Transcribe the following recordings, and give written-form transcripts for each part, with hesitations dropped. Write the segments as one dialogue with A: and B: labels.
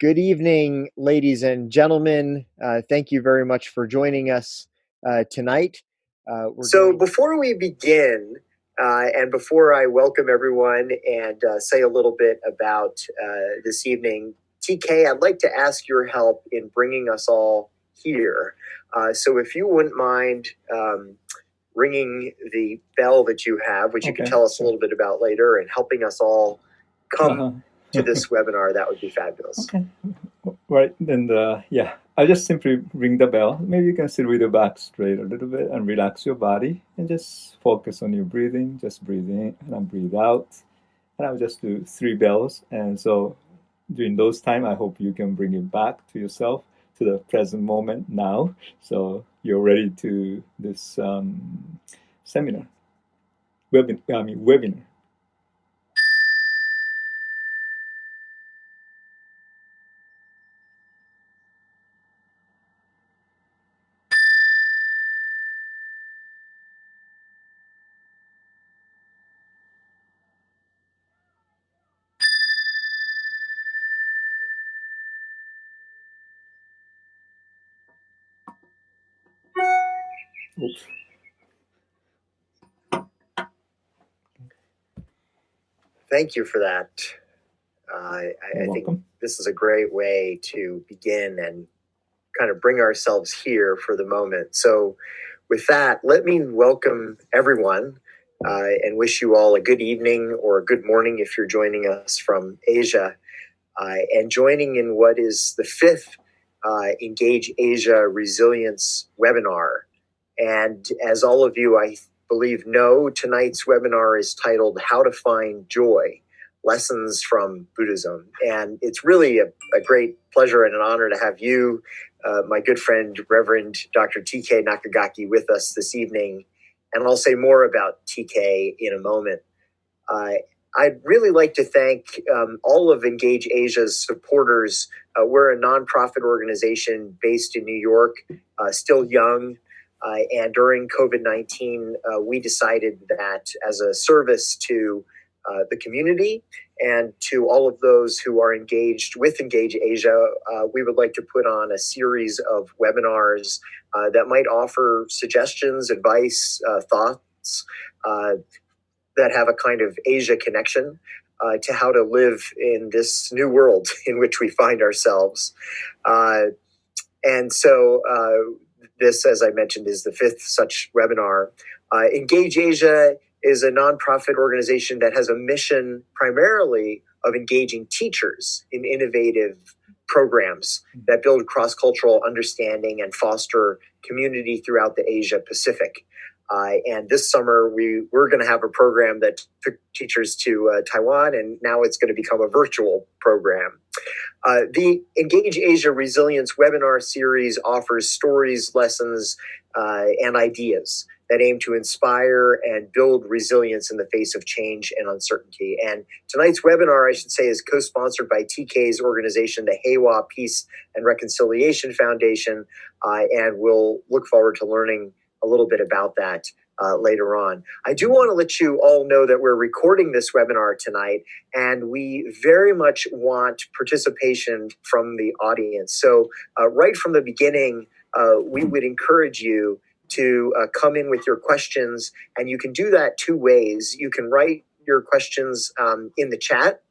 A: Good evening, ladies and gentlemen. Thank you very much for joining us tonight. Before we begin, and before I welcome everyone and say a little bit about this evening, TK, I'd like to ask your help in bringing us all here. So if you wouldn't mind ringing the bell that you have, which you can tell us a little bit about later, and helping us all come to this webinar, that would be fabulous.
B: Okay. Right, then I'll just simply ring the bell. Maybe you can sit with your back straight a little bit and relax your body and just focus on your breathing. Just breathe in and breathe out. And I'll just do 3 bells. And so during those time, I hope you can bring it back to yourself, to the present moment now. So you're ready to this seminar, webinar. Oops.
A: Thank you for that. I think this is a great way to begin and kind of bring ourselves here for the moment. So with that, let me welcome everyone and wish you all a good evening or a good morning if you're joining us from Asia. And joining in what is the 5th Engage Asia Resilience webinar. And as all of you, I believe, know, tonight's webinar is titled How to Find Joy, Lessons from Buddhism. And it's really a great pleasure and an honor to have you, my good friend, Reverend Dr. TK Nakagaki, with us this evening. And I'll say more about TK in a moment. I'd really like to thank all of Engage Asia's supporters. We're a nonprofit organization based in New York, still young. And during COVID-19, we decided that as a service to the community and to all of those who are engaged with Engage Asia, we would like to put on a series of webinars that might offer suggestions, advice, thoughts that have a kind of Asia connection to how to live in this new world in which we find ourselves. And so this, as I mentioned, is the 5th such webinar. Engage Asia is a nonprofit organization that has a mission primarily of engaging teachers in innovative programs that build cross-cultural understanding and foster community throughout the Asia Pacific. And this summer, we're going to have a program that took teachers to Taiwan, and now it's going to become a virtual program. The Engage Asia Resilience webinar series offers stories, lessons, and ideas that aim to inspire and build resilience in the face of change and uncertainty. And tonight's webinar, I should say, is co-sponsored by TK's organization, the Heiwa Peace and Reconciliation Foundation, and we'll look forward to learning a little bit about that later on. I do want to let you all know that we're recording this webinar tonight, and we very much want participation from the audience. So right from the beginning, we would encourage you to come in with your questions, and you can do that 2 ways. You can write your questions in the chat,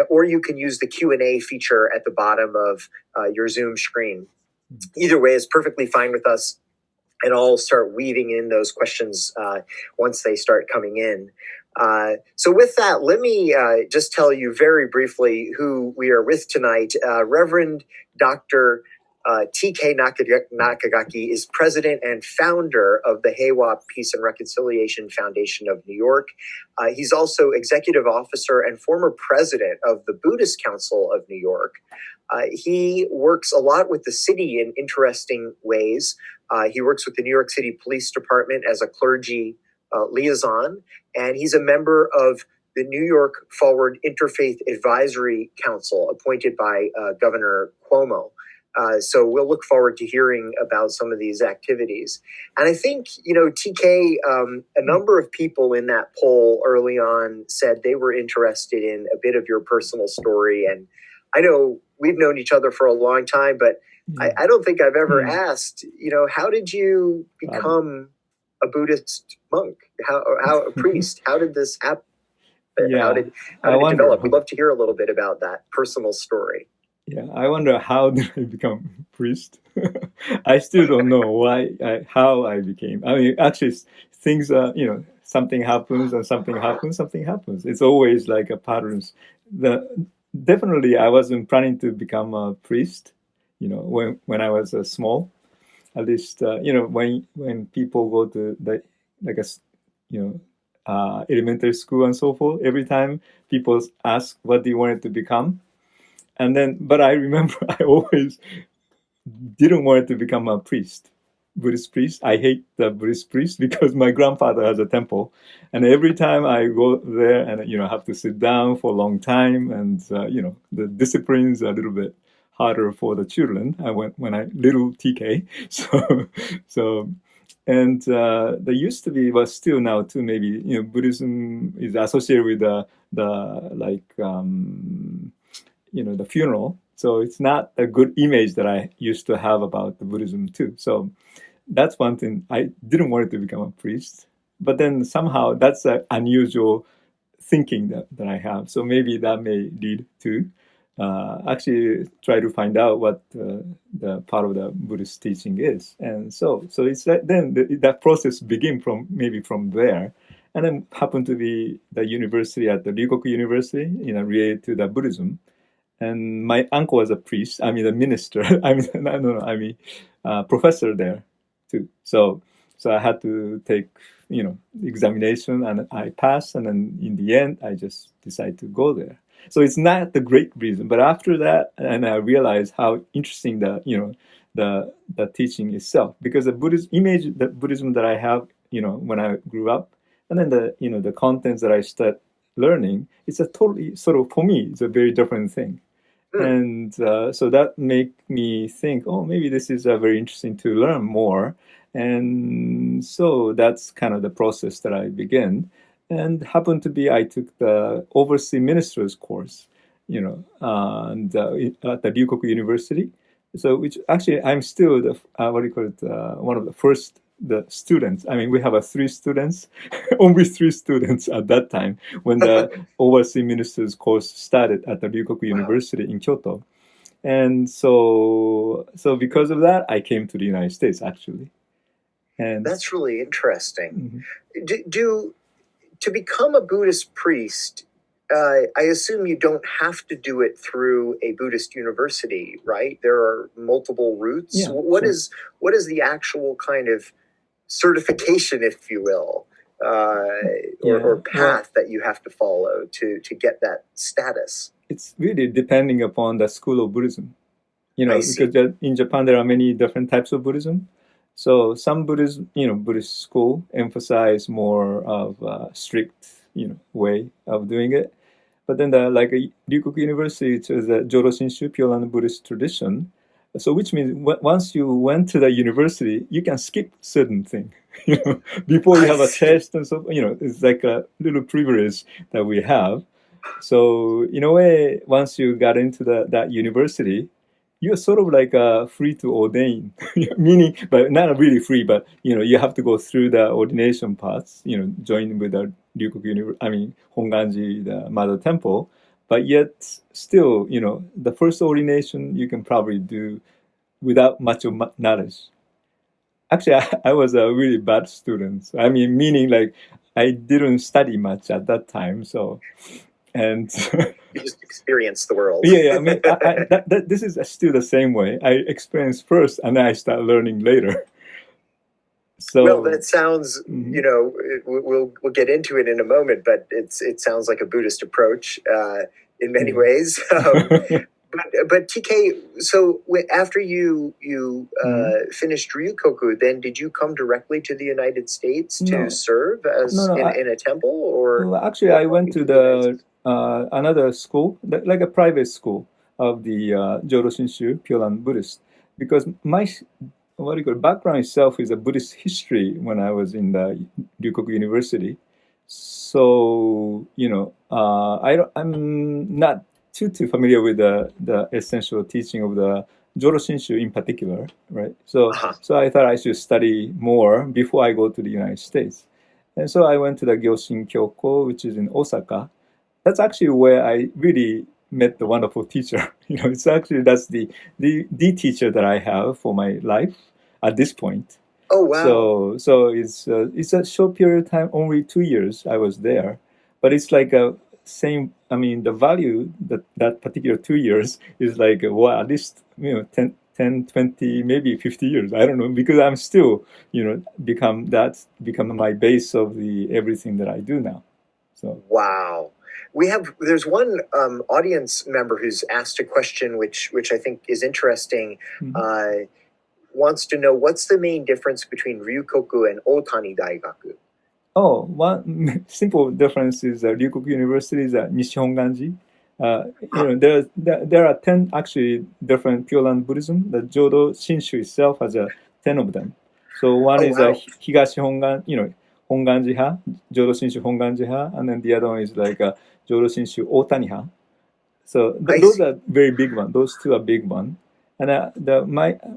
A: or you can use the Q&A feature at the bottom of your Zoom screen. Either way is perfectly fine with us. And I'll start weaving in those questions once they start coming in. So with that, let me just tell you very briefly who we are with tonight. Reverend Dr. TK Nakagaki is president and founder of the Heiwa Peace and Reconciliation Foundation of New York. He's also executive officer and former president of the Buddhist Council of New York. He works a lot with the city in interesting ways. He works with the New York City Police Department as a clergy liaison, and he's a member of the New York Forward Interfaith Advisory Council appointed by Governor Cuomo. So we'll look forward to hearing about some of these activities. And I think, TK, a number of people in that poll early on said they were interested in a bit of your personal story. And I know we've known each other for a long time, but I don't think I've ever asked, how did you become a Buddhist monk? How a priest? How did this happen? How did it develop? We'd love to hear a little bit about that personal story.
B: Yeah, I wonder how did I become priest? I still don't know how I became. I mean, actually, things are, something happens and something happens, something happens. It's always like a patterns. Definitely, I wasn't planning to become a priest, when I was small. At least, when people go to elementary school and so forth, every time people ask, what do you want to become? And then, but I remember I always didn't want to become a priest, Buddhist priest. I hate the Buddhist priest because my grandfather has a temple, and every time I go there and have to sit down for a long time, and the discipline's a little bit harder for the children. When I little TK, so. And there used to be, but still now too, maybe Buddhism is associated with the funeral. So it's not a good image that I used to have about the Buddhism too. So that's one thing. I didn't want to become a priest, but then somehow that's an unusual thinking that I have. So maybe that may lead to actually try to find out what the part of the Buddhist teaching is. And so it's then that process begin from there. And then happened to be the university at the Ryukoku University, related to the Buddhism. And my uncle was a priest. I mean, a minister. Professor there too. So I had to take, examination, and I passed. And then in the end, I just decided to go there. So it's not the great reason, but after that, and I realized how interesting the teaching itself, because the Buddhism that I have, when I grew up, and then the contents that I start learning, it's a totally sort of, for me, it's a very different thing. And so that made me think, oh, maybe this is very interesting to learn more. And so that's kind of the process that I began. And happened to be, I took the overseas ministers course, at the Ryukoku University. So, which actually I'm still one of the first students. I mean, we have 3 students, only 3 students at that time when the overseas ministers course started at the Ryukoku University in Kyoto. And so because of that, I came to the United States actually. And
A: that's really interesting. Mm-hmm. To become a Buddhist priest, I assume you don't have to do it through a Buddhist university, right? There are multiple routes. Yeah, what is the actual kind of certification, if you will, or path that you have to follow to get that status?
B: It's really depending upon the school of Buddhism. Because in Japan there are many different types of Buddhism. So some Buddhist school emphasize more of a strict, way of doing it. But then Ryukoku University, it is a Jodo Shinshu, Pure Land Buddhist tradition. So which means once you went to the university, you can skip certain things, before you have a test and so, it's like a little privilege that we have. So in a way, once you got into that university, you're sort of free to ordain, meaning, but not really free, but, you have to go through the ordination parts, join with the Ryukoku Honganji, the Mother Temple, but yet still, the first ordination you can probably do without much of knowledge. Actually, I was a really bad student. Meaning I didn't study much at that time, so... And
A: you just experience the world.
B: Yeah. This is still the same way. I experience first, and then I start learning later. So,
A: well, that sounds. We'll get into it in a moment, but it sounds like a Buddhist approach in many ways. But TK, so after you finished Ryukoku, then did you come directly to the United States to serve as in a temple, or?
B: Well, actually, I went to another school, like a private school of the Jodo Shinshu, Pure Land Buddhist, because my background itself is a Buddhist history when I was in the Ryukoku University. So I'm not too familiar with the essential teaching of the Jodo Shinshu in particular, right? So I thought I should study more before I go to the United States. And so I went to the Gyoshin Kyoko, which is in Osaka. That's actually where I really met the wonderful teacher. It's actually that's the teacher that I have for my life at this point.
A: Oh wow!
B: So it's a short period of time, only 2 years I was there, but it's like a same. I mean, the value that particular 2 years is like at least 10, 20, maybe 50 years. I don't know, because I'm still become my base of the everything that I do now. So
A: wow. There's one audience member who's asked a question which I think is interesting. Mm-hmm. Wants to know what's the main difference between Ryukoku and Otani Daigaku.
B: Oh, one simple difference is Ryukoku University is Nishihonganji. There are 10 actually different Pure Land Buddhism. The Jodo Shinshu itself has 10 of them. So one is Higashi Hongan, Honganji-ha, Jodo Shinshu Honganji-ha, and then the other one is like Jodo Shinshu Otani-ha. So those are very big ones. Those two are big ones. And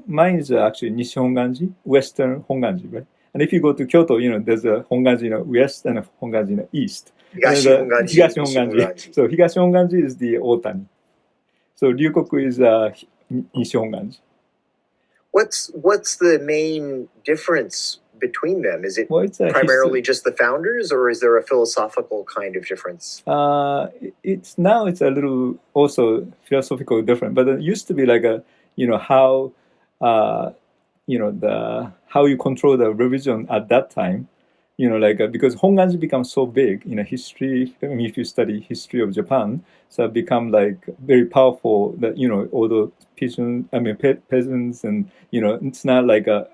B: mine is actually Nishi Honganji, Western Honganji, right? And if you go to Kyoto, there's a Honganji in the west and a Honganji in the east.
A: Higashi Honganji.
B: So Higashi Honganji is the Otani. So Ryukoku is Nishi Honganji.
A: What's the main difference between them? Is it primarily just the founders, or is there a philosophical kind of difference?
B: It's a little also philosophical different, but it used to be like how how you control the religion at that time, because Honganji becomes so big in a history. I mean, if you study history of Japan, so it become like very powerful. That all the peasants, and it's not like a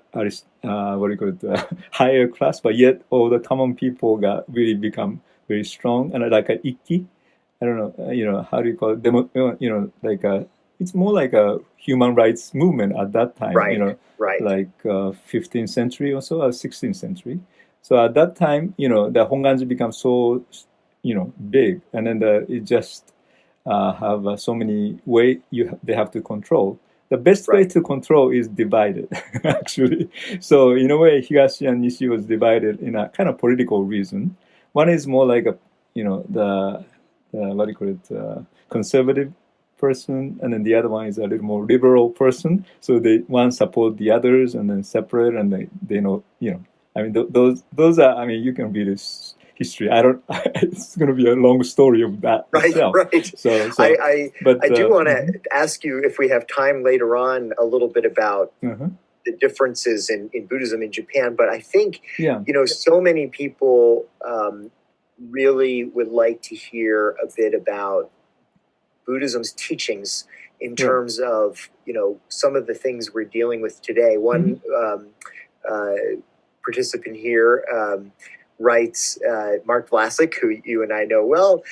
B: higher class, but yet all the common people got really become very strong, and like a ikki. I don't know, how do you call it? It's more like a human rights movement at that time, like 15th century or so, or 16th century. So at that time, the Honganji becomes so, big, and then it just have so many ways they have to control. The best way to control is divided, actually. So in a way, Higashi and Nishi was divided in a kind of political reason. One is more like the conservative person, and then the other one is a little more liberal person. So one support the others, and then separate, and they know. I mean, those are. I mean, you can read this history. It's going to be a long story of that.
A: Right.
B: So
A: I do want to ask you, if we have time later on, a little bit about the differences in Buddhism in Japan. But I think so many people really would like to hear a bit about Buddhism's teachings in terms of some of the things we're dealing with today. One participant here writes, Mark Vlasic, who you and I know well,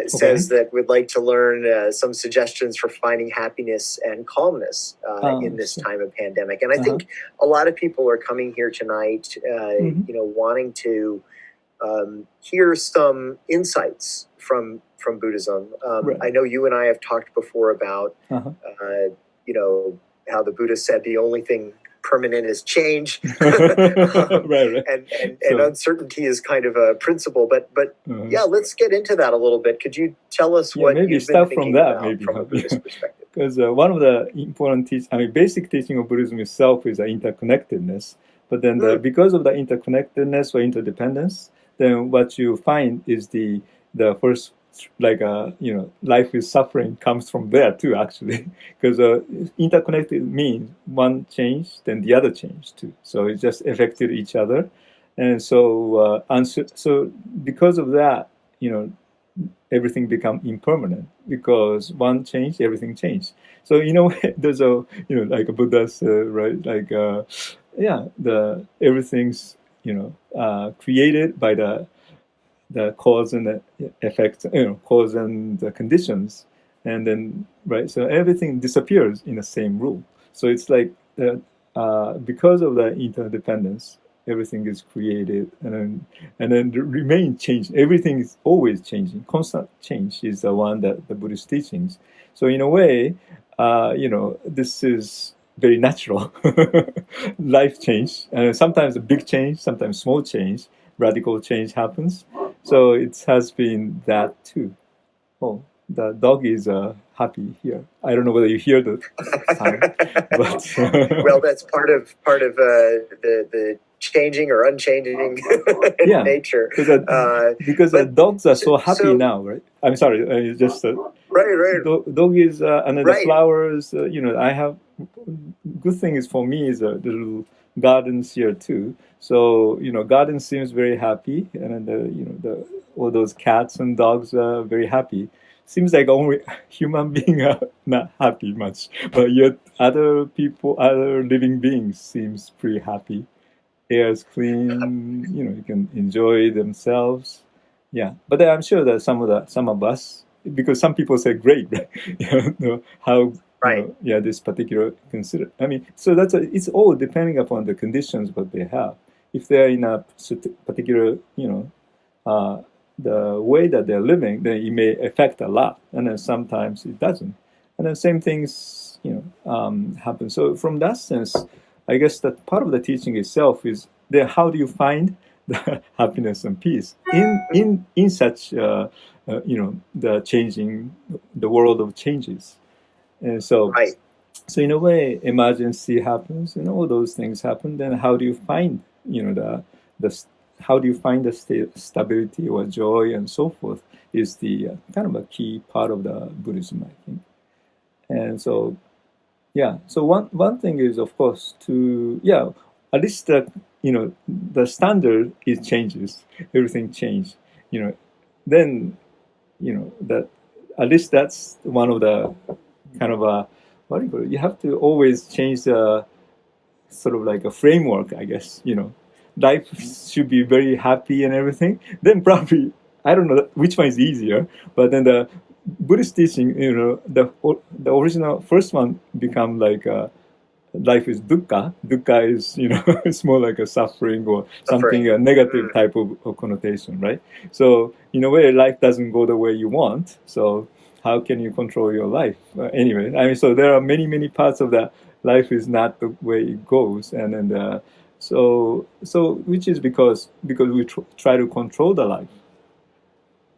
A: says that we'd like to learn some suggestions for finding happiness and calmness in this time of pandemic. And I think a lot of people are coming here tonight, wanting to hear some insights from Buddhism. I know you and I have talked before about, how the Buddha said the only thing permanent is change, and uncertainty is kind of a principle. But let's get into that a little bit. Could you tell us what
B: maybe
A: you've
B: start
A: been
B: from
A: thinking
B: that,
A: about
B: maybe
A: from a Buddhist perspective?
B: Because one of the important basic teaching of Buddhism itself is the interconnectedness. But then because of the interconnectedness or interdependence, then what you find is the first, life with suffering comes from there too, actually. Because interconnected means one changed, then the other changed too. So it just affected each other. And so, so because of that, everything become impermanent, because one changed, everything changed. So there's a like a Buddha said, right? Like everything's created by the cause and the effect, cause and the conditions, and then so everything disappears in the same rule. So it's like because of the interdependence, everything is created, and then remain changed. Everything is always changing. Constant change is the one that the Buddhist teachings. So in a way, this is very natural. Life change, and sometimes a big change, sometimes small change, radical change happens. So it has been that too. Oh, the dog is happy here. I don't know whether you hear the sound, but
A: well, that's part of the changing or unchanging
B: yeah,
A: nature.
B: Because dogs are so happy now, right? I'm sorry, just
A: right.
B: Dog is and then
A: Right.
B: the flowers. I have good thing is for me is the little gardens here too. So garden seems very happy, and then the all those cats and dogs are very happy. Seems like only human beings are not happy much, but yet other people, other living beings seems pretty happy. Air is clean, you can enjoy themselves. Yeah, but I'm sure that some of us, because some people say great, right? How
A: Right.
B: this particular consider. I mean, so it's all depending upon the conditions what they have. If they're in a particular, uh, the way that they're living, then it may affect a lot, and then sometimes it doesn't. And then same things, happen. So from that sense, I guess that part of the teaching itself is then how do you find the happiness and peace in such the changing the world of changes. And so
A: Right.
B: so in a way emergency happens and all those things happen. Then how do you find the how do you find the stability or joy and so forth is the kind of a key part of the Buddhism, I think. And so so one thing is of course to at least the standard it changes, everything changes, then that at least that's one of the kind of a what do you call it? You have to always change the sort of like a framework, I guess. Life should be very happy and everything. Then probably I don't know which one is easier, but then the Buddhist teaching, the original first one become like life is dukkha. Dukkha is it's more like a suffering or something a negative type of connotation, right? So in a way, life doesn't go the way you want. So how can you control your life? Anyway, I mean, so there are many parts of that. Life is not the way it goes, and then so which is because we try to control the life.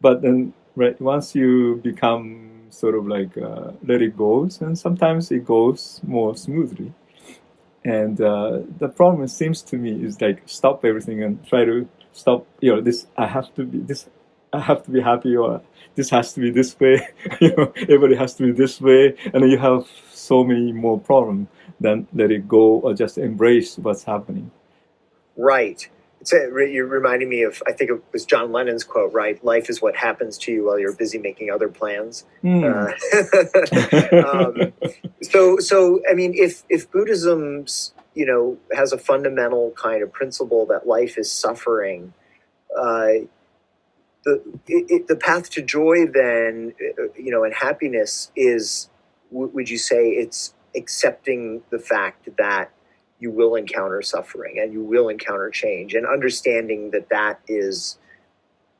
B: But then, right, once you become sort of like let it go, and sometimes it goes more smoothly. And the problem seems to me is like stop everything and try to stop. This I have to be happy, or this has to be this way. Everybody has to be this way, and then you have so many more problems than let it go or just embrace what's happening.
A: Right. You're reminding me of, I think it was John Lennon's quote, right? Life is what happens to you while you're busy making other plans. So I mean, if Buddhism, has a fundamental kind of principle that life is suffering, the path to joy then, and happiness is, would you say it's accepting the fact that you will encounter suffering and you will encounter change, and understanding that is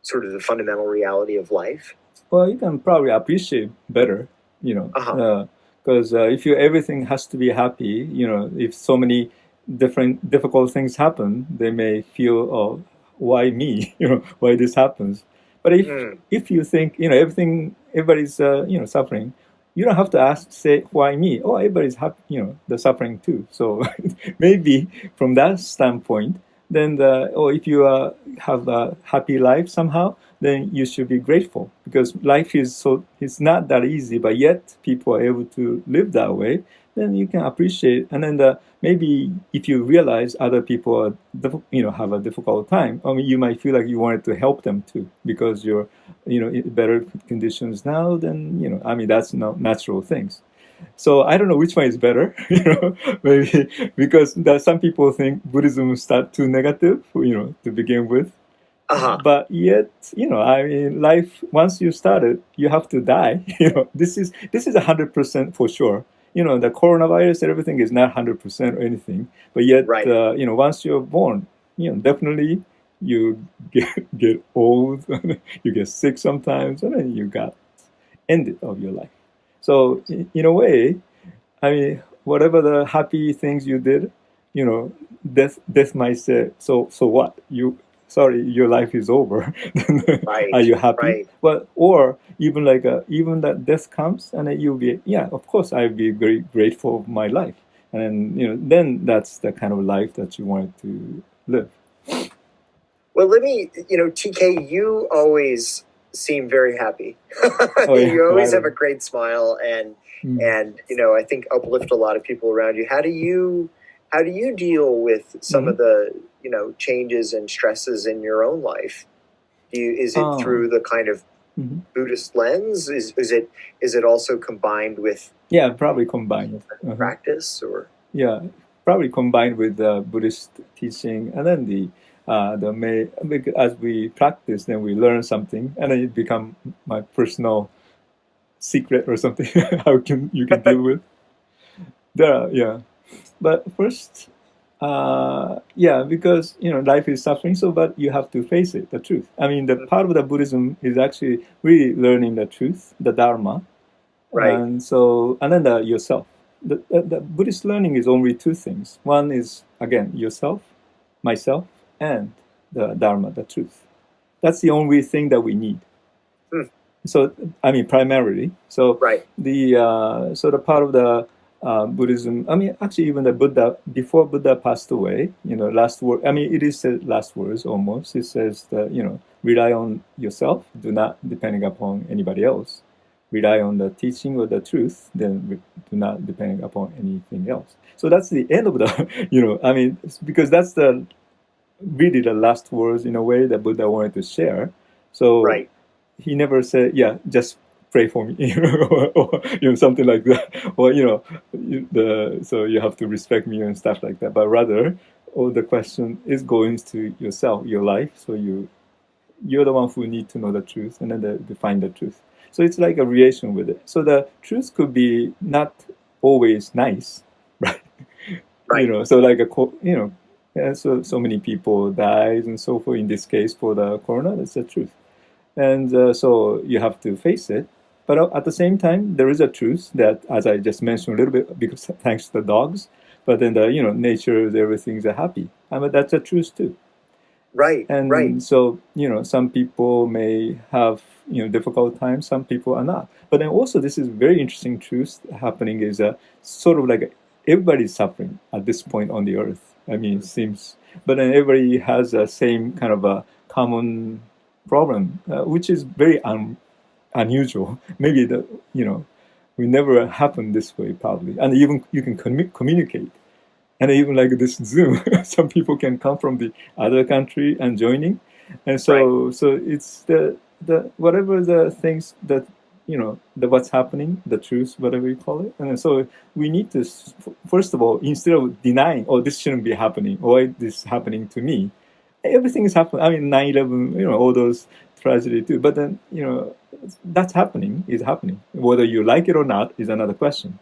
A: sort of the fundamental reality of life?
B: Well, you can probably appreciate better, because if everything has to be happy, if so many different difficult things happen, they may feel, oh, why me? Why this happens? But if you think, everybody's suffering, you don't have to say why me. Oh, everybody's happy, they're suffering too. So maybe from that standpoint, then if you have a happy life somehow, then you should be grateful, because life it's not that easy, but yet people are able to live that way. Then you can appreciate, and then maybe if you realize other people are, have a difficult time, I mean, you might feel like you wanted to help them too, because you're, in better conditions now. Then I mean, that's not natural things. So I don't know which one is better, maybe because some people think Buddhism start too negative, to begin with. But yet, I mean, life, once you start it, you have to die. This is 100% for sure. The coronavirus and everything is not 100% or anything. But yet,
A: Right.
B: Once you're born, definitely you get old, you get sick sometimes, and then you got ended of your life. So in a way, I mean, whatever the happy things you did, you know, death might say, so what? Sorry, your life is over. Are
A: Right.
B: you happy?
A: Right.
B: But or even like even that death comes, and then you'll be, yeah, of course I'll be very grateful for my life, and then then that's the kind of life that you wanted to live.
A: Well, let me, TK, you always seem very happy.
B: Oh yeah,
A: You always
B: right
A: have a
B: on.
A: great smile and
B: Mm.
A: and I think uplift a lot of people around you. How do you deal with some
B: Mhm.
A: of the, changes and stresses in your own life? Is it
B: Ah,
A: through the kind of
B: mhm.
A: Buddhist lens? Is it also combined with
B: Yeah, probably combined. Uh-huh.
A: practice or
B: Yeah, probably combined with the Buddhist teaching, and then the may as we practice, then we learn something, and then it become my personal secret or something. How can you can deal with there? Yeah, but first, yeah, because life is suffering, so but you have to face it, the truth. I mean, the part of the Buddhism is actually really learning the truth, the Dharma,
A: right?
B: and then yourself. The Buddhist learning is only two things. One is again yourself, myself, and the Dharma, the truth. That's the only thing that we need.
A: Hmm.
B: So I mean, primarily. So
A: Right.
B: the part of the Buddhism. I mean, actually, even the Buddha before Buddha passed away. Last word. I mean, it is the last words almost. It says that rely on yourself. Do not depending upon anybody else. Rely on the teaching or the truth. Then do not depending upon anything else. So that's the end of the. I mean, because that's the really the last words in a way that Buddha wanted to share. So
A: Right.
B: he never said, "Yeah, just pray for me," or something like that, or so you have to respect me and stuff like that. But rather, the question is going to yourself, your life. So you're the one who need to know the truth and then define the truth. So it's like a relation with it. So the truth could be not always nice, right?
A: Right.
B: So like yeah, so many people died and so forth. In this case, for the corona, that's the truth, and so you have to face it. But at the same time, there is a truth that, as I just mentioned a little bit, because thanks to the dogs, but then the nature, everything's happy. I mean, that's a truth too.
A: Right. Right.
B: And so some people may have difficult times, some people are not. But then also this is very interesting truth happening is sort of like everybody's suffering at this point on the earth. I mean, it seems, but then everybody has the same kind of a common problem, which is very unusual. Maybe we never happened this way probably, and even you can communicate, and even like this Zoom, some people can come from the other country and joining, and
A: Right.
B: so it's the whatever the things that the what's happening, the truth, whatever you call it, and so we need to first of all, instead of denying, oh, this shouldn't be happening, why this is happening to me, everything is happening. I mean, 9/11, all those tragedy too. But then, that's happening, is happening. Whether you like it or not is another question.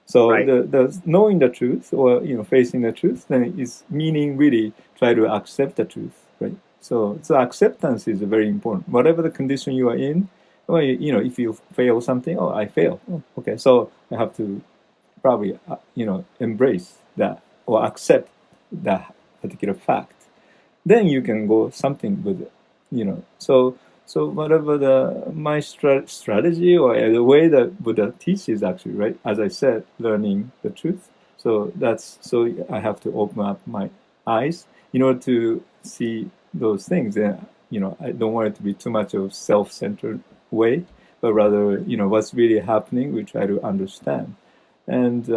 B: So
A: Right.
B: the knowing the truth or facing the truth then is meaning really try to accept the truth, right? So acceptance is very important. Whatever the condition you are in, or if you fail something, oh, I fail. Oh, okay, so I have to probably embrace that or accept that particular fact, then you can go something with it, so whatever my strategy or the way that Buddha teaches, actually, right, as I said, learning the truth. So I have to open up my eyes in order to see those things, and I don't want it to be too much of self-centered way, but rather what's really happening, we try to understand. And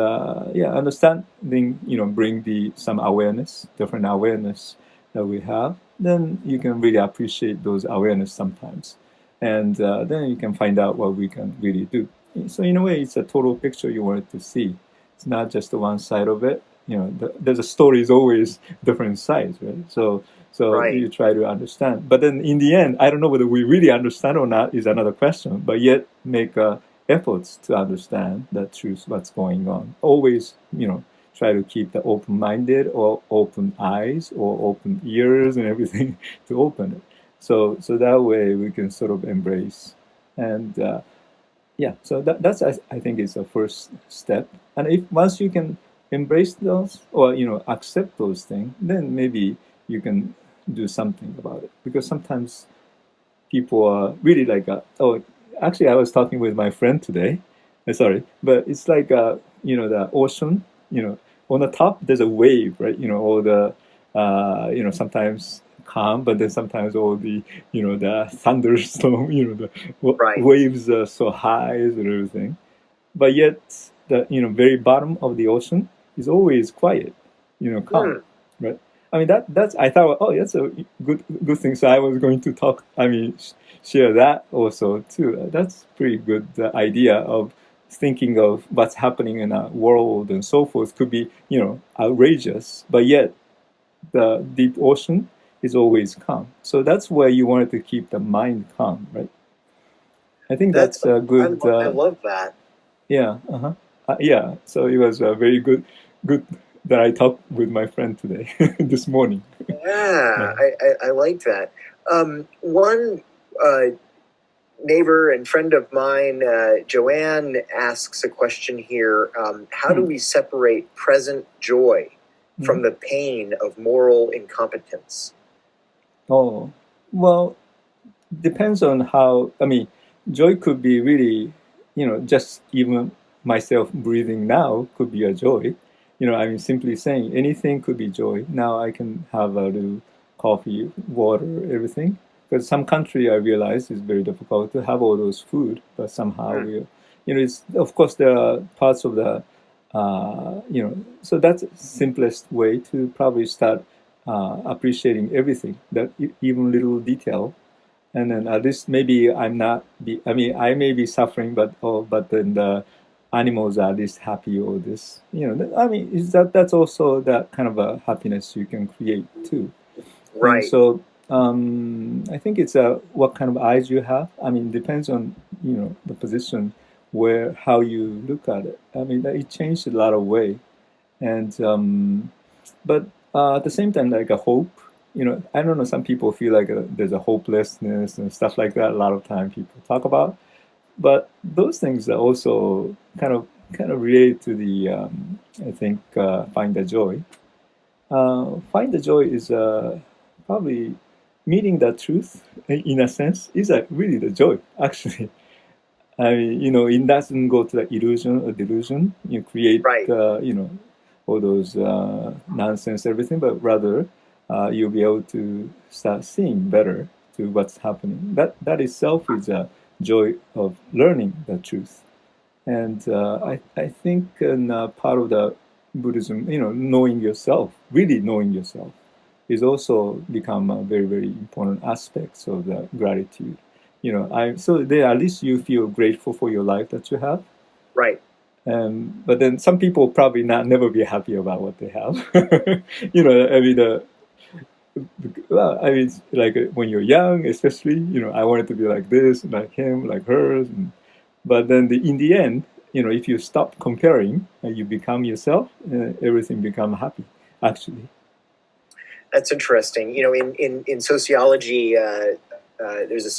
B: yeah, understanding bring some awareness, different awareness that we have, then you can really appreciate those awareness sometimes, and then you can find out what we can really do. So in a way, it's a total picture you wanted to see. It's not just the one side of it. There's a story is always different sides, right? So
A: Right.
B: you try to understand, but then in the end, I don't know whether we really understand or not is another question. But yet make efforts to understand the truth, what's going on. Always, try to keep the open-minded or open eyes or open ears and everything to open it. So that way we can sort of embrace. And yeah, so that's I think is the first step. And if once you can embrace those or accept those things, then maybe you can do something about it. Because sometimes people are really like, oh, actually, I was talking with my friend today. Sorry, but it's like the ocean. On the top there's a wave, right? All the sometimes calm, but then sometimes all the the thunderstorm. The
A: Right.
B: waves are so high and everything. But yet the very bottom of the ocean is always quiet, calm,
A: Hmm.
B: right? I mean that's I thought, oh, that's a good thing. So I was going to talk. I mean, share that also too. That's pretty good idea of thinking of what's happening in our world and so forth could be outrageous, but yet the deep ocean is always calm. So that's where you wanted to keep the mind calm, right? I think
A: That's
B: that's a good.
A: I love that.
B: Yeah, uh-huh. Yeah. So it was very good that I talked with my friend today, this morning.
A: Yeah,
B: Yeah.
A: I like that. One neighbor and friend of mine, Joanne, asks a question here. How do we separate present joy from the pain of moral incompetence?
B: Oh, well, depends on how. I mean, joy could be really, just even myself breathing now could be a joy. I mean, simply saying anything could be joy. Now I can have a little coffee, water, everything. Because some country I realize is very difficult to have all those food, but somehow
A: Hmm.
B: we, it's of course there are parts of the, so that's the simplest way to probably start appreciating everything, that even little detail. And then at least maybe I'm not be I mean I may be suffering, but then the animals are at least happy, or this I mean is that's also that kind of a happiness you can create too. And
A: Right.
B: so I think it's what kind of eyes you have. I mean, depends on the position where how you look at it. I mean, it changed a lot of way. And but at the same time, like a hope. I don't know. Some people feel like there's a hopelessness and stuff like that. A lot of time people talk about, but those things are also kind of related to the I think find the joy. Find the joy is probably meeting the truth in a sense is really the joy actually. I mean, it doesn't go to the illusion or delusion. You create,
A: Right.
B: all those nonsense, everything, but rather you'll be able to start seeing better to what's happening. That itself is a joy of learning the truth. And I think part of the Buddhism, knowing yourself, really knowing yourself, is also become a very, very important aspects of the gratitude. So there at least you feel grateful for your life that you have.
A: Right.
B: But then some people probably not never be happy about what they have. I mean, well, I mean, like when you're young, especially, I wanted to be like this, like him, like hers, but then in the end, if you stop comparing and you become yourself, everything become happy. Actually.
A: That's interesting. In sociology, there's a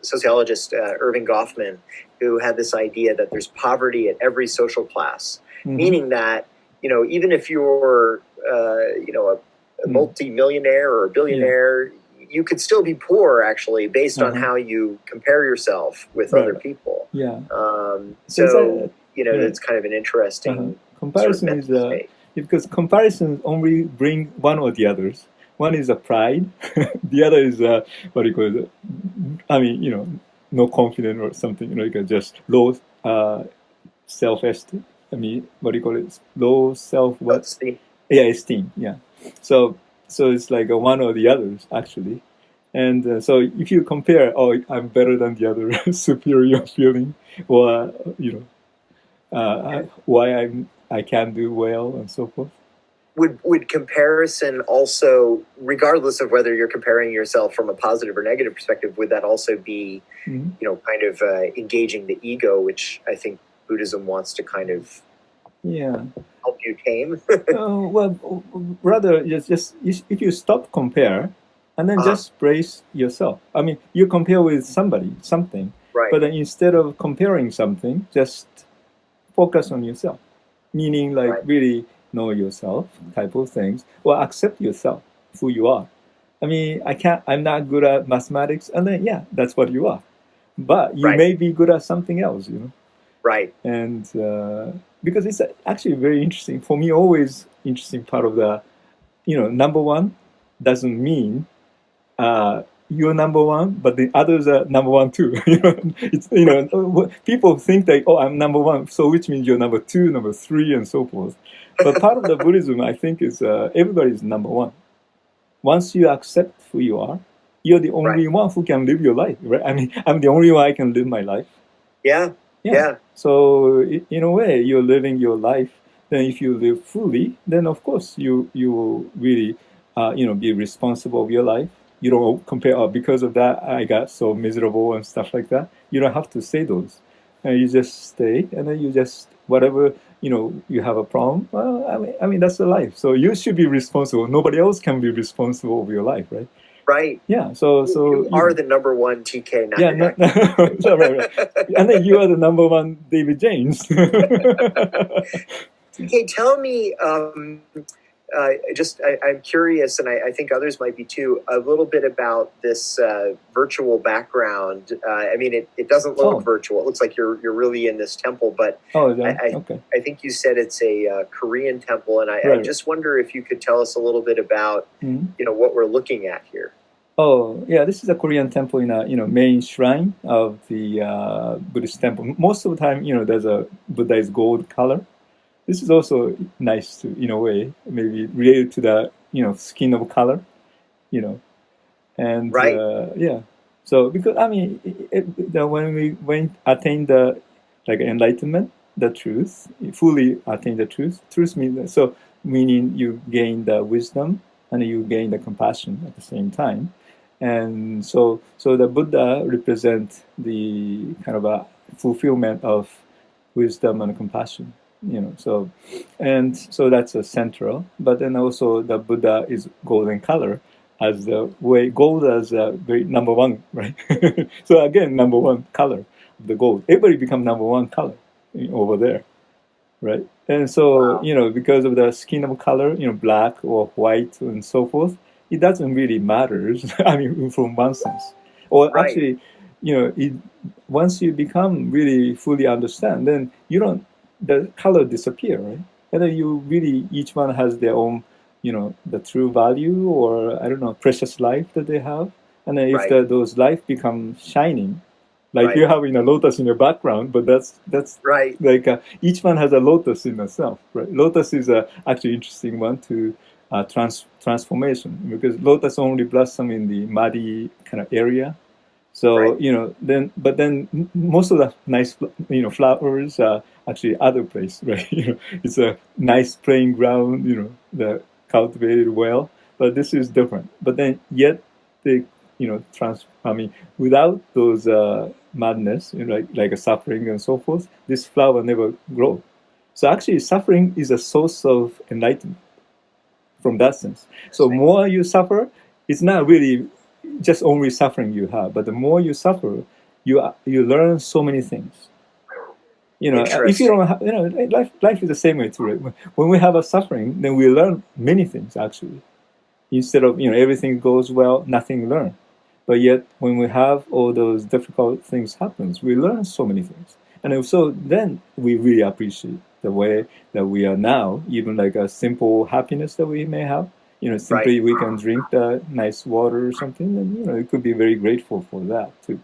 A: sociologist, Irving Goffman, who had this idea that there's poverty at every social class, meaning that even if you're a multi-millionaire or a billionaire, you could still be poor actually based on how you compare yourself with other people.
B: Yeah.
A: So it's kind of an interesting
B: comparison
A: sort of mental state.
B: Because comparisons only bring one or the others. One is a pride, the other is what do you call it? I mean, no confidence or something. Just low self-esteem. I mean, what do you call it? Low self what?
A: Esteem.
B: Yeah, esteem. Yeah. So it's like a one or the others actually. And so if you compare, oh, I'm better than the other, superior feeling, or why I can do well and so forth.
A: Would comparison also, regardless of whether you're comparing yourself from a positive or negative perspective, would that also be, kind of engaging the ego, which I think Buddhism wants to kind of
B: Yeah.
A: help you tame?
B: Well, rather just if you stop compare, and then
A: Uh,
B: just brace yourself. I mean, you compare with somebody, something,
A: right,
B: but then instead of comparing something, just focus on yourself. Meaning, like
A: right,
B: really know yourself, type of things, or accept yourself, who you are. I mean, I'm not good at mathematics, and then yeah, that's what you are. But you
A: right,
B: may be good at something else,
A: right,
B: and because it's actually very interesting for me, always interesting part of the, number one doesn't mean you're number one, but the others are number one too. People think that, oh, I'm number one, so which means you're number two, number three, and so forth. But part of the Buddhism, I think, is everybody's number one. Once you accept who you are, you're the
A: right.
B: only one who can live your life, right? I mean, I'm the only one I can live my life.
A: Yeah,
B: Yeah.
A: yeah,
B: So in a way, you're living your life. Then, if you live fully, then of course you will really, be responsible of your life. You don't compare. Oh, because of that, I got so miserable and stuff like that. You don't have to say those. You just stay, and then you just whatever you have a problem. Well, I mean that's the life. So you should be responsible. Nobody else can be responsible of your life, right?
A: right.
B: Yeah. So
A: You are the number one TK, not
B: yeah,
A: your
B: so, right. And then you are the number one David James.
A: TK, tell me, I'm curious, and I think others might be too, a little bit about this virtual background. I mean, it doesn't look
B: Oh,
A: virtual. It looks like you're really in this temple, but
B: oh,
A: I,
B: yeah.
A: I,
B: Okay.
A: I think you said it's a Korean temple, and I
B: Right.
A: just wonder if you could tell us a little bit about,
B: Mhm.
A: what we're looking at here.
B: Oh, yeah. This is a Korean temple in a main shrine of the Buddhist temple. Most of the time, there's a Buddha is gold color. This is also nice to, in a way, maybe related to the skin of color, you know. And
A: Right,
B: yeah, so because I mean when we attain the like enlightenment, the truth, fully attain the truth means so, meaning you gain the wisdom and you gain the compassion at the same time. And so the Buddha represent the kind of a fulfillment of wisdom and compassion, so, and so that's a central. But then also the Buddha is golden color, as the way gold as a very number one, right? So again, number one color, the gold. Everybody become number one color over there, right? And so
A: wow,
B: because of the skin of color, black or white and so forth, it doesn't really matter. I mean, from one sense, or
A: right,
B: actually, once you become really fully understand, then you don't the color disappear, right? And then you really each one has their own, the true value, or I don't know, precious life that they have. And then if
A: right,
B: those life become shining, like
A: right,
B: you have in a lotus in your background, but that's
A: right.
B: like each one has a lotus in itself, right? Lotus is a actually interesting one to transformation, because lotus only blossom in the muddy kind of area.
A: Right.
B: So then most of the nice flowers are actually other place, right? It's a nice playing ground, the cultivated well, but this is different. But then yet they I mean, without those madness, like a suffering and so forth, this flower never grow. So actually, suffering is a source of enlightenment from that sense. So
A: Interesting.
B: more you suffer, it's not really just only suffering you have, but the more you suffer, you learn so many things. If you
A: Interesting.
B: don't have, life is the same way too, right? When we have a suffering, then we learn many things actually. Instead of everything goes well, nothing learned. But yet when we have all those difficult things happens, we learn so many things. And so then we really appreciate the way that we are now, even like a simple happiness that we may have.
A: Right.
B: Simply we can drink the nice water or something, and you could be very grateful for that too.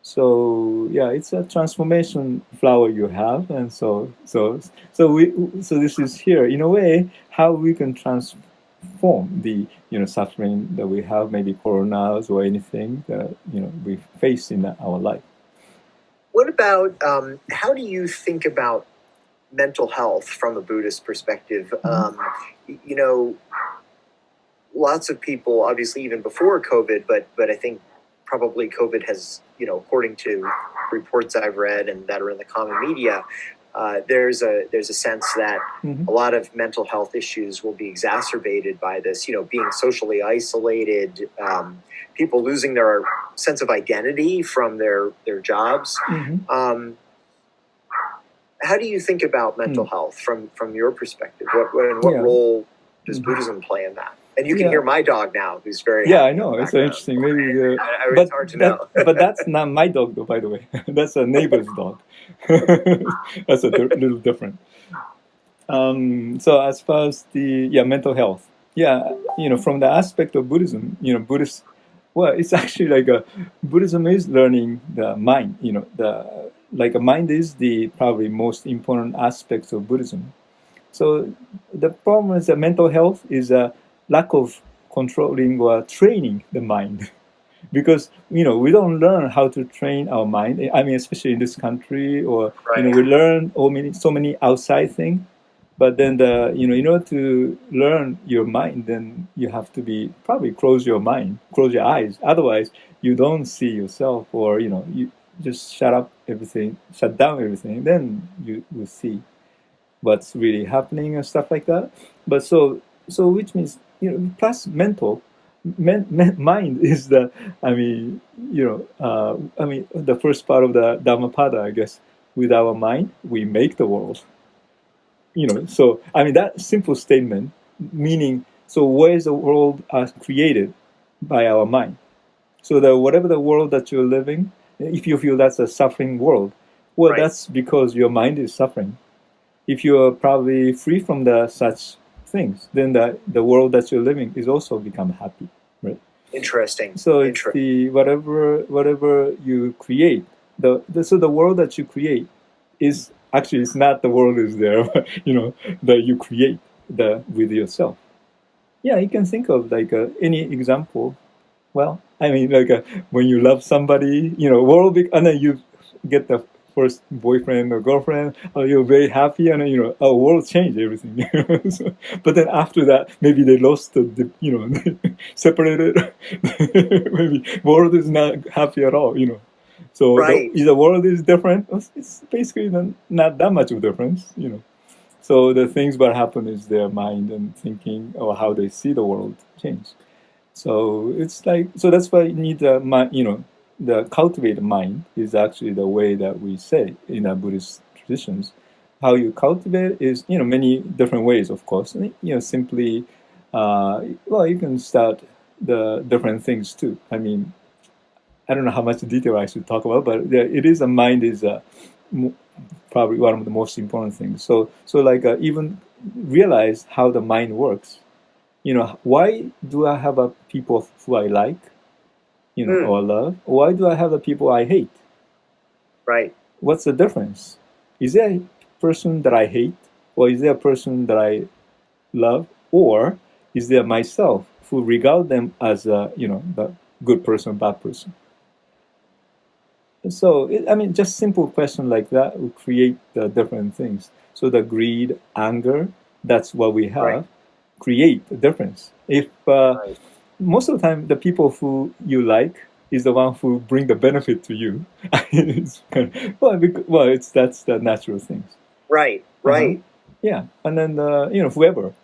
B: So yeah, it's a transformation flower you have. And so this is here in a way how we can transform the suffering that we have, maybe coronas or anything that we face in our life.
A: What about how do you think about mental health from a Buddhist perspective?
B: Mhm.
A: You know, lots of people, obviously, even before COVID, but I think probably COVID has, according to reports I've read and that are in the common media, there's a sense that a lot of mental health issues will be exacerbated by this, being socially isolated, people losing their sense of identity from their jobs. How do you think about mental health from your perspective? What role does Buddhism play in that? And you can hear my dog now, who's very
B: I know, it's interesting. Maybe,
A: it's hard to know.
B: But that's not my dog, though. By the way, that's a neighbor's dog. That's a little different. So as far as the mental health, from the aspect of Buddhism, Buddhist, well, it's actually like Buddhism is learning the mind. A mind is the probably most important aspects of Buddhism. So the problem is that mental health is a lack of controlling or training the mind. Because we don't learn how to train our mind. I mean, especially in this country, or we learn so many outside things. But then in order to learn your mind, then you have to probably close your eyes. Otherwise, you don't see yourself, or you just shut down everything. Then you will see what's really happening and stuff like that. But so which means plus mental. Mind is the the first part of the Dhammapada, I guess. With our mind, we make the world. So that simple statement, meaning, so where is the world created by our mind? So that whatever the world that you're living, if you feel that's a suffering world, well, that's because your mind is suffering. If you are probably free from such things, then the world that you're living is also become happy, right?
A: Interesting.
B: So it's the whatever you create, so the world that you create is actually, it's not the world is there, but, that you create with yourself. Yeah, you can think of any example. Well, when you love somebody, world, and then you get the first boyfriend or girlfriend, you're very happy, and our world changed everything. But then after that, maybe they lost separated. Maybe world is not happy at all. So the world is different. It's basically not that much of a difference. So the things that happen is their mind and thinking, or how they see the world change. So it's that's why you need the cultivated mind is actually the way that we say in our Buddhist traditions. How you cultivate is, many different ways, of course. Simply, you can start the different things too. I don't know how much detail I should talk about, but mind is probably one of the most important things. So even realize how the mind works. Why do I have people who I like? Or love? Why do I have the people I hate?
A: Right.
B: What's the difference? Is there a person that I hate, or is there a person that I love, or is there myself who regard them as the good person, bad person? So just simple question like that will create the different things. So the greed, anger, that's what we have, create a difference. If most of the time, the people who you like is the one who bring the benefit to you. That's the natural things.
A: Right.
B: Yeah, and then whoever,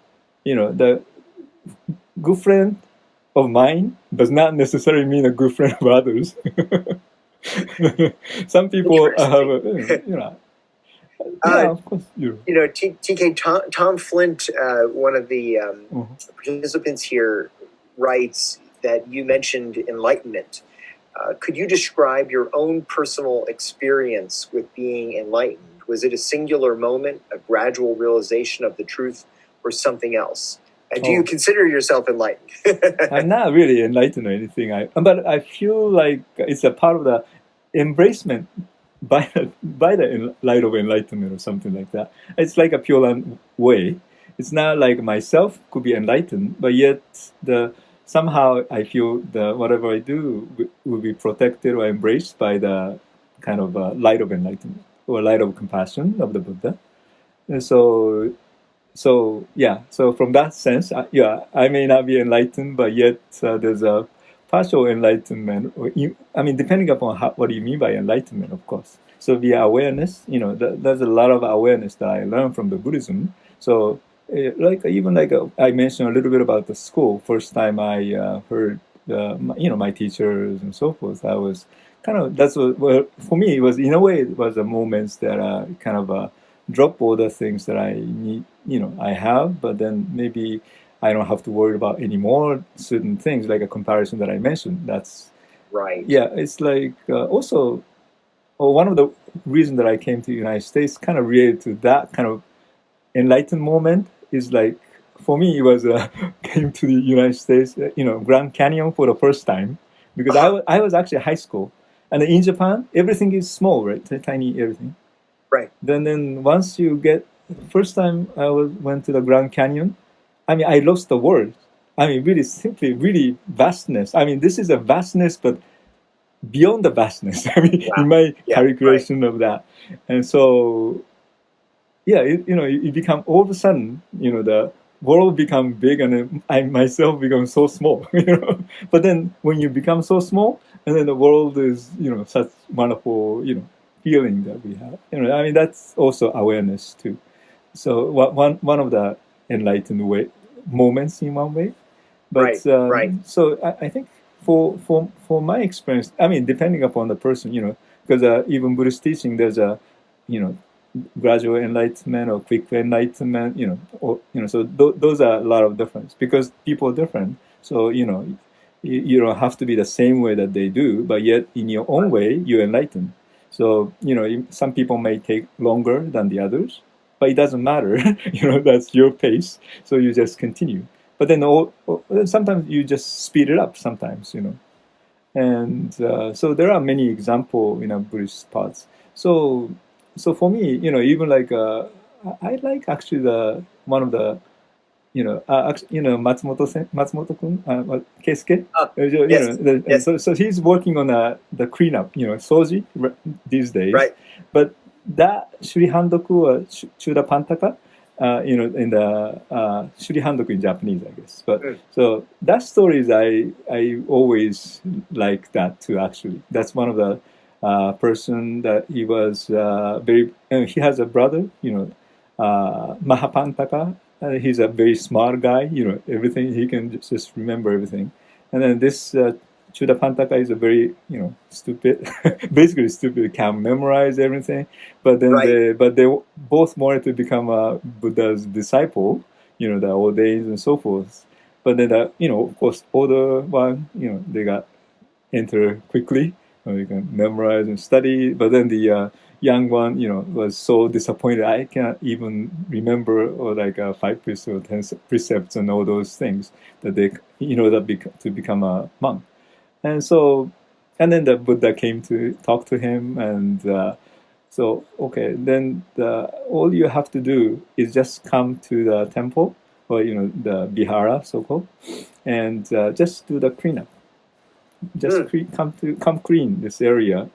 B: the good friend of mine does not necessarily mean a good friend of others. Some people have, of course.
A: TK Tom Flint, one of the participants here, writes that you mentioned enlightenment. Could you describe your own personal experience with being enlightened? Was it a singular moment, a gradual realization of the truth, or something else? Do you consider yourself enlightened?
B: I'm not really enlightened or anything. But I feel like it's a part of the embracement by the light of enlightenment or something like that. It's like a Pure Land way. It's not like myself could be enlightened, but yet somehow I feel whatever I do will be protected or embraced by the kind of light of enlightenment or light of compassion of the Buddha. And so from that sense, I may not be enlightened, but yet there's a partial enlightenment, or I mean, depending upon what you mean by enlightenment, of course. So the awareness, there's a lot of awareness that I learned from the Buddhism. So, like even like I mentioned a little bit about the school. First time I heard, my teachers and so forth. I was kind of that's what well for me it was in a way it was a moments that kind of drop all the things that I need, I have, but then maybe I don't have to worry about any more certain things like a comparison that I mentioned. That's
A: right.
B: Yeah, it's like also one of the reasons that I came to the United States kind of related to that kind of enlightened moment is like for me it was came to the United States, Grand Canyon for the first time because I was actually high school, and in Japan everything is small, right? Tiny everything.
A: Right.
B: Then once you get first time went to the Grand Canyon, I mean I lost the world. I mean really simply really vastness. I mean this is a vastness, but beyond the vastness. I mean in my calculation of that, and so yeah, it become all of a sudden, the world become big and then I myself become so small, But then when you become so small, and then the world is, such wonderful, feeling that we have. I mean that's also awareness too. So one of the enlightened moments in one way. But
A: right.
B: So I think for my experience, I mean depending upon the person, because even Buddhist teaching, there's a, gradual enlightenment or quick enlightenment, so those are a lot of difference because people are different. So you don't have to be the same way that they do, but yet in your own way you enlighten. So some people may take longer than the others, but it doesn't matter. That's your pace. So you just continue. But then sometimes you just speed it up. Sometimes and so there are many examples in Buddhist paths. So for me, even like I like actually the one of the Matsumoto-kun, Keisuke.
A: Yes.
B: So he's working on the cleanup, soji these days.
A: Right.
B: But that Shuri Handoku or Chuda Pantaka, in the Shuri Handoku in Japanese, I guess. But so that story is I always like that too. Actually, that's one of the person that he was very. He has a brother, Mahapantaka. He's a very smart guy. Everything he can just remember everything. And then this Chuda Pantaka is a very stupid, basically stupid. Can memorize everything, but then they both wanted to become a Buddha's disciple. The old days and so forth. But then of course older one, they got enter quickly. You can memorize and study, but then the young one, was so disappointed. I can't even remember or like 5 precepts or 10 precepts and all those things that they, to become a monk. And so, and then the Buddha came to talk to him, and so okay, then all you have to do is just come to the temple or the vihara, so called, and just do the cleanup. Just come clean this area,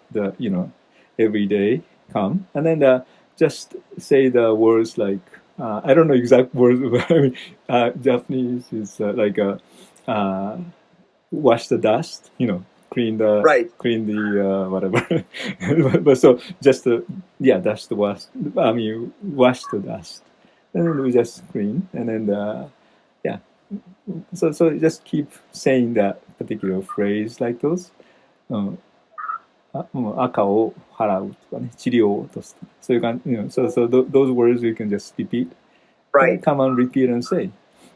B: every day come, and then just say the words like I don't know exact words, but I mean Japanese is like wash the dust, clean the whatever. but so just that's the wash. I mean wash the dust, and then we just clean, and then so just keep saying that particular phrase like those. 赤を払うとかね、治療を落とすとか、そういう感じ、so those words you can just repeat, come and repeat and say,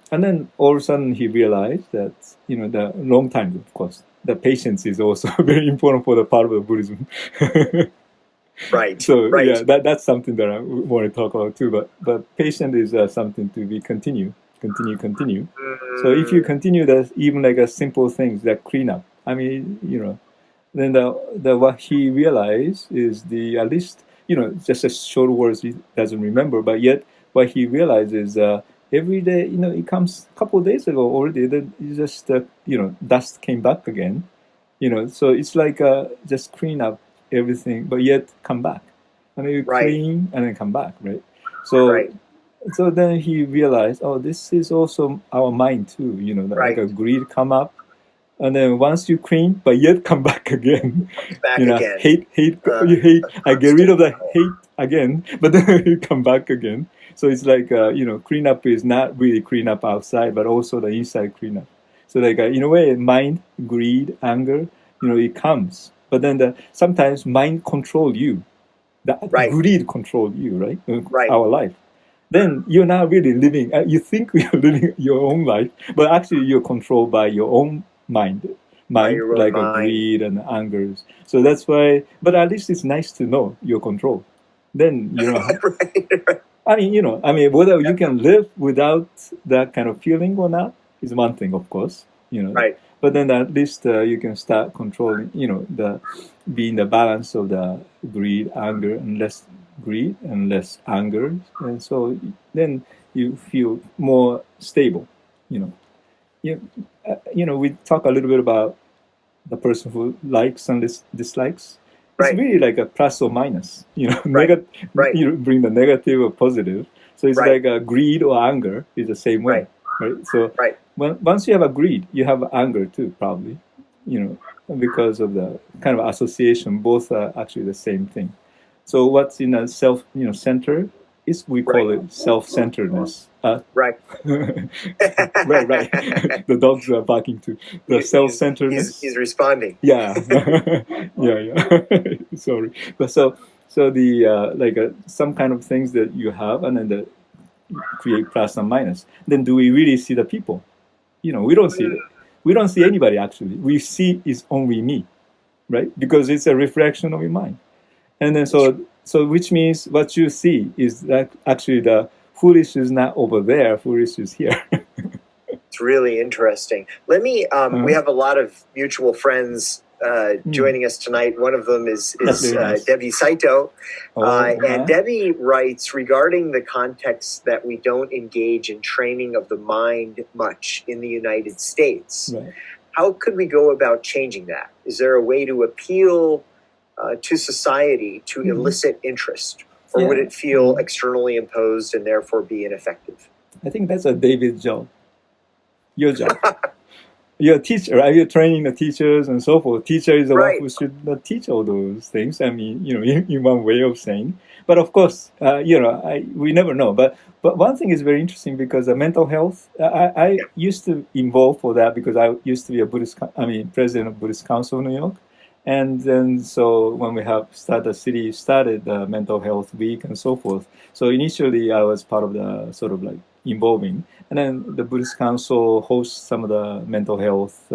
B: and then all of a sudden he realized that the long time, of course, the patience is also very important for the part of the Buddhism.
A: Right.
B: So yeah, that's something that I want to talk about too. But patience is something to be continue. So if you continue that, even like a simple things that clean up, I mean, then the what he realized is at least just a short words he doesn't remember, but yet what he realized is every day, it comes a couple of days ago already. Then just dust came back again, so it's like just clean up everything, but yet come back, and then you clean and then come back, right? So. So then he realized, this is also our mind too, like a greed come up, and then once you clean, but yet come back again.
A: Back
B: You know,
A: again.
B: hate, you hate. I get rid of the hate again, but then you come back again. So it's like cleanup is not really cleanup outside, but also the inside cleanup. So like in a way, mind, greed, anger, it comes, but then sometimes mind control you, the
A: Right.
B: greed control you, right?
A: Right.
B: Our life. Then you're not really living. You think you're living your own life, but actually you're controlled by your own mind,
A: your own
B: like
A: mind.
B: greed and angers. So that's why. But at least it's nice to know you're controlled. Then
A: Right.
B: I mean, whether you can live without that kind of feeling or not is one thing, of course.
A: Right.
B: But then at least you can start controlling. Being the balance of the greed, anger, and less greed and less anger, and so then you feel more stable. We talk a little bit about the person who likes and dislikes. It's
A: Right.
B: really like a plus or minus.
A: Right. Right.
B: You bring the negative or positive. So it's
A: Right.
B: like a greed or anger is the same way, right? So
A: Right.
B: once you have a greed, you have anger too, probably. Because of the kind of association, both are actually the same thing. So what's in a self, center is we call it self-centeredness.
A: Right.
B: Right. The dogs are barking too. The self-centeredness.
A: He's responding.
B: Yeah. Yeah. Sorry. But so the some kind of things that you have, and then create plus and minus. Then do we really see the people? We don't see it. We don't see anybody actually. We see is only me, right? Because it's a reflection of your mind. And then so which means what you see is that actually the foolish is not over there, foolish is here.
A: It's really interesting. Let me. We have a lot of mutual friends joining us tonight. One of them is nice. Debbie Saito, and Debbie writes regarding the context that we don't engage in training of the mind much in the United States.
B: Right.
A: How could we go about changing that? Is there a way to appeal to society to elicit interest, or would it feel externally imposed and therefore be ineffective?
B: I think that's a David's job. Your job. You're a teacher, right? You're training the teachers and so forth. Teacher is the one who should teach all those things. I mean, in one way of saying. But of course, we never know. But one thing is very interesting because mental health. I used to involve for that because I used to be president of Buddhist Council of New York. And then so when we have started the mental health week and so forth. So initially I was part of the sort of like involving, and then the Buddhist Council hosts some of the mental health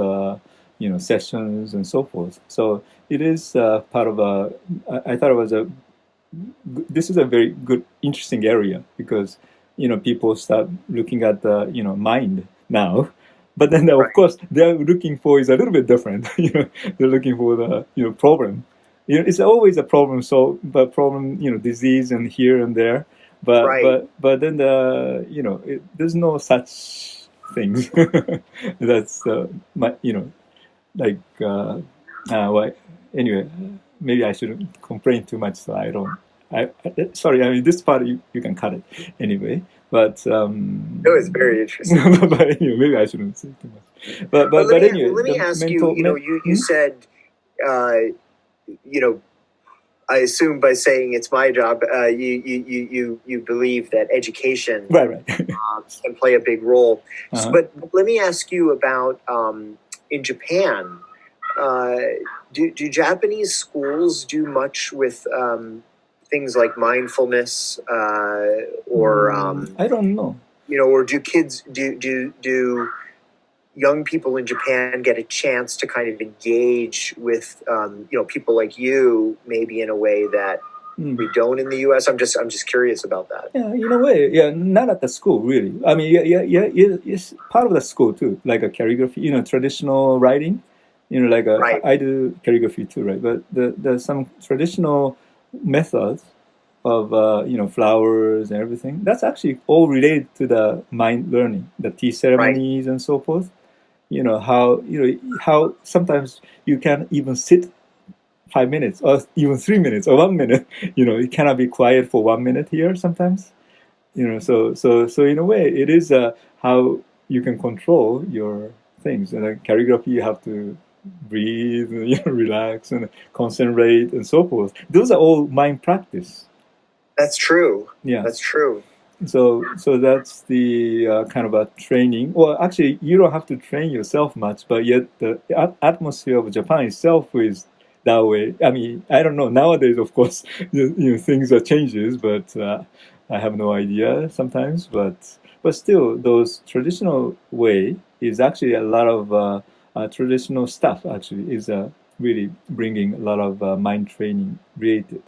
B: sessions and so forth. So it is part of I thought it was this is a very good, interesting area because people start looking at the mind now. But then, of course, they're looking for is a little bit different. They're looking for the problem. It's always a problem. So, but problem, disease and here and there. But then there's no such things. That's anyway. Maybe I shouldn't complain too much. So I don't. Sorry. I mean, this part you can cut it anyway. But it
A: was very interesting.
B: But anyway, maybe I shouldn't say too much. But anyway,
A: let me ask you. You said, I assume by saying it's my job, you believe that education can play a big role.
B: Uh-huh.
A: But let me ask you about in Japan. Do Japanese schools do much with things like mindfulness or
B: I don't know.
A: Or do kids do young people in Japan get a chance to kind of engage with people like you maybe in a way that we don't in the US? I'm just curious about that.
B: Yeah, in a way, not at the school really. I mean, it's part of the school too, like a calligraphy, traditional writing. I do calligraphy too, right? But there's some traditional methods of flowers and everything. That's actually all related to the mind learning, the tea ceremonies and so forth. How sometimes you can even sit 5 minutes or even 3 minutes or 1 minute. You cannot be quiet for 1 minute here sometimes. So in a way, it is how you can control your things. And calligraphy, you have to breathe, relax, and concentrate, and so forth. Those are all mind practice.
A: That's true.
B: Yeah,
A: that's true.
B: So that's the kind of a training. Well, actually, you don't have to train yourself much, but yet the atmosphere of Japan itself is that way. I mean, I don't know. Nowadays, of course, things are changes, but I have no idea sometimes. But still, those traditional way is actually a lot of traditional stuff. Actually, is really bringing a lot of mind training related.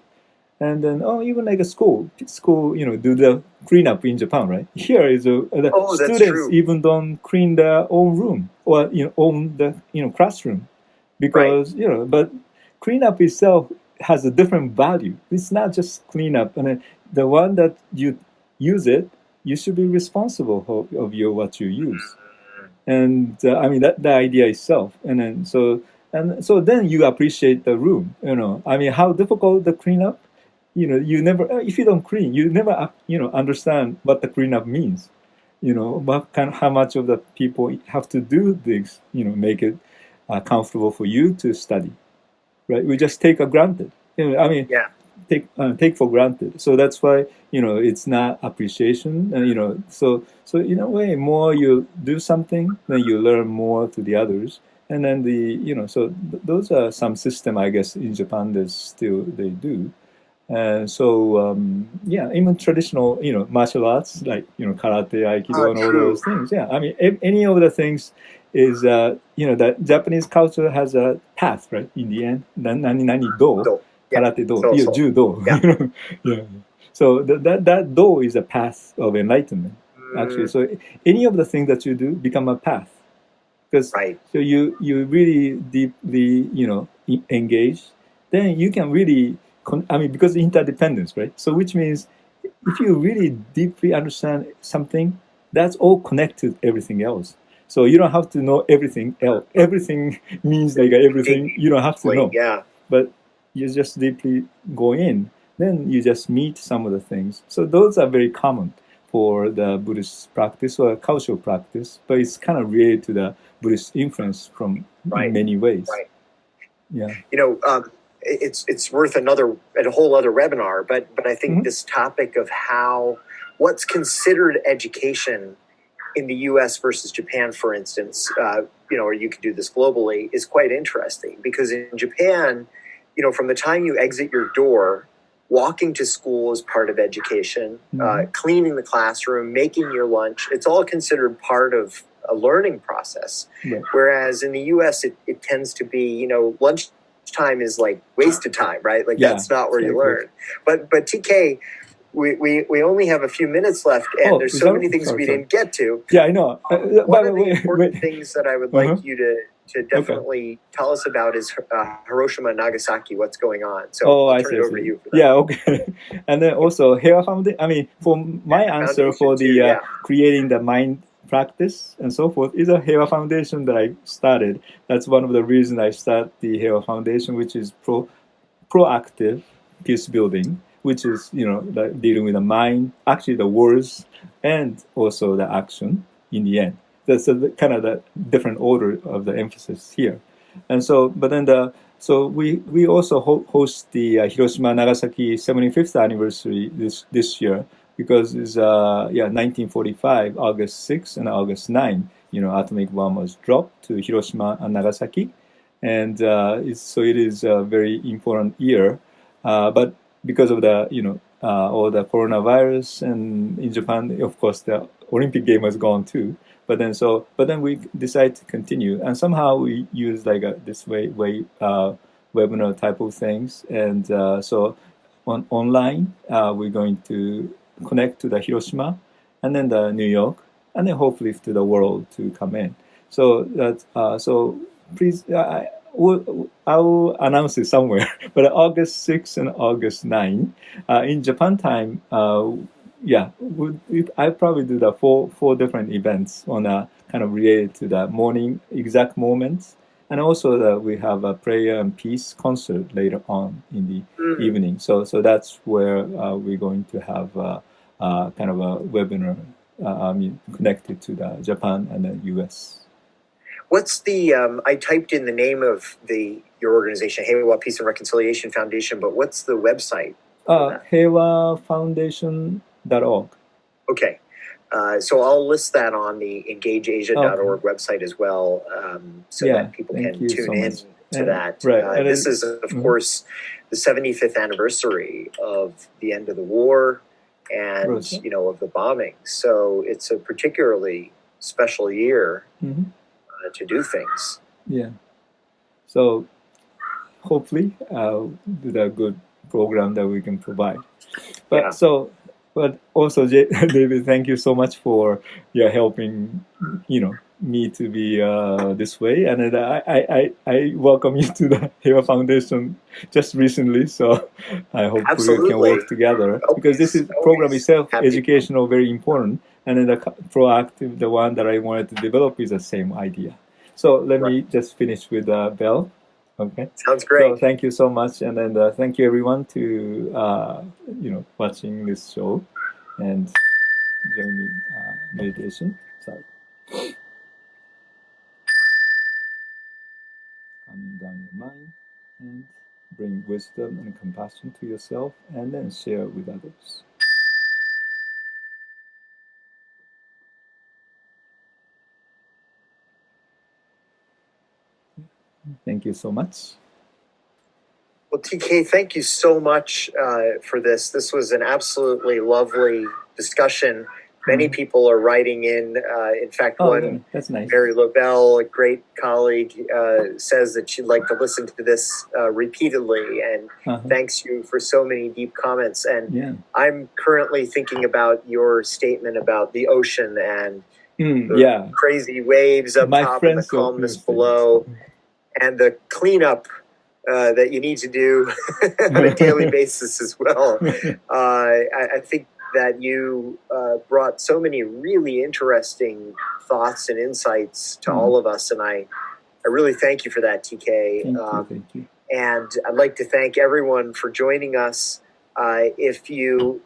B: And then, even like a school, do the cleanup in Japan, right? Here is the
A: that's
B: students
A: true.
B: even don't clean their own room or own the classroom, because but cleanup itself has a different value. It's not just cleanup, and the one that you use it, you should be responsible of what you use. And I mean that the idea itself, and so then you appreciate the room. I mean, how difficult the cleanup. You never, if you don't clean, you never understand what the cleanup means. How much of the people have to do this, make it comfortable for you to study, right? We just take for granted. I mean,
A: Yeah.
B: take for granted. So that's why it's not appreciation. So in a way, more you do something, then you learn more to the others. And then those are some system, I guess, in Japan that still they do. Even traditional, martial arts like karate, aikido, and all
A: True.
B: those things. Yeah, I mean, any of the things is that Japanese culture has a path, right? In the end, nani do, karate do, judo.
A: Yeah.
B: Yeah. So that do is a path of enlightenment, actually. So any of the things that you do become a path, because
A: Right.
B: so you really deeply engage, then you can really because interdependence, right? So which means if you really deeply understand something, that's all connected to everything else. So you don't have to know everything else. Everything means like everything. You don't have to know.
A: Yeah.
B: But you just deeply go in. Then you just meet some of the things. So those are very common for the Buddhist practice or cultural practice, but it's kind of related to the Buddhist influence in many ways.
A: Right.
B: Yeah.
A: It's worth a whole other webinar, but I think this topic of what's considered education in the U.S. versus Japan, for instance, or you could do this globally, is quite interesting, because in Japan, from the time you exit your door, walking to school is part of education, cleaning the classroom, making your lunch, it's all considered part of a learning process.
B: Right.
A: Whereas in the U.S., it tends to be, lunch time is like wasted time, right? Like that's not where you learn. But TK, we only have a few minutes left, and there's so many things we didn't get to.
B: Yeah, I know.
A: One of the important things that I would like you to definitely tell us about is Hiroshima and Nagasaki, what's going on. So I'll turn it over to you for that.
B: Yeah, okay. And then also Heiwa Foundation, I mean, for my answer for the creating the mind practice and so forth is a Heiwa Foundation that I started. That's one of the reasons I started the Heiwa Foundation, which is proactive peace building, which is dealing with the mind, actually the words, and also the action in the end. That's kind of the different order of the emphasis here. And so, but then so we also host the Hiroshima Nagasaki 75th anniversary this year, because it's 1945 August 6 and August 9. Atomic bomb was dropped to Hiroshima and Nagasaki, and it is a very important year. But because of the all the coronavirus, and in Japan, of course, the Olympic game was gone too. But then we decided to continue, and somehow we use like this way webinar type of things, and so online we're going to connect to the Hiroshima, and then the New York, and then hopefully to the world to come in. So that please. I will announce it somewhere, but August 6 and August 9 in Japan time. I probably do the four different events on a kind of related to the morning exact moments, and also we have a prayer and peace concert later on in the evening. So that's where we're going to have kind of a webinar. Connected to the Japan and the U.S.
A: What's the I typed in the name of your organization, Heiwa Peace and Reconciliation Foundation, but what's the website?
B: HeiwaFoundation.org.
A: Okay. So I'll list that on the engageasia.org website as well, so that people can tune in to that.
B: Right.
A: This is, of course, the 75th anniversary of the end of the war and, of the bombing. So it's a particularly special year to do things.
B: Yeah. So hopefully with a good program that we can provide. But also, David, thank you so much for helping, me to be this way. And I welcome you to the Heiwa Foundation just recently. So I hope we can work together because this program itself, educational, very important. And then the proactive, the one that I wanted to develop is the same idea. So let me just finish with Bell. Okay.
A: Sounds great.
B: So thank you so much, and then thank you everyone to watching this show and joining meditation. Sorry. Calming down your mind and bring wisdom and compassion to yourself, and then share with others. Thank you so much.
A: Well, TK, thank you so much for this. This was an absolutely lovely discussion. Many people are writing in. In fact,
B: that's nice.
A: Mary Lobel, a great colleague, says that she'd like to listen to this repeatedly, and thanks you for so many deep comments. And I'm currently thinking about your statement about the ocean and the crazy waves up top and the calmness below, and the cleanup that you need to do on a daily basis as well. I think that you brought so many really interesting thoughts and insights to all of us, and I really thank you for that, TK.
B: Thank you.
A: And I'd like to thank everyone for joining us. If you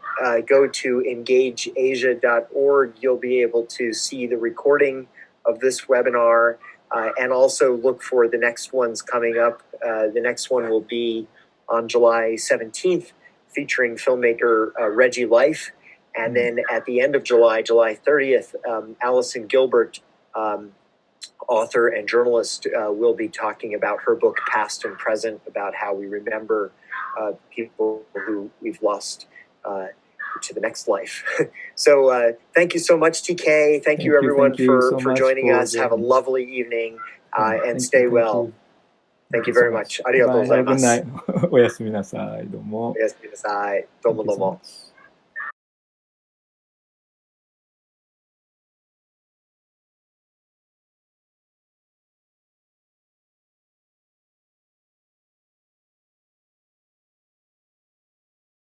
A: go to engageasia.org, you'll be able to see the recording of this webinar. And also look for the next ones coming up. The next one will be on July 17th, featuring filmmaker Reggie Life. And then at the end of July, July 30th, Allison Gilbert, author and journalist, will be talking about her book, Past and Present, about how we remember people who we've lost to the next life. So thank you so much, TK. Thank you everyone for joining us. Have a lovely evening and stay well. Thank you very much. ありがとうございます。
B: おやすみなさい。どうも。
A: おやすみなさい。どうもどうも。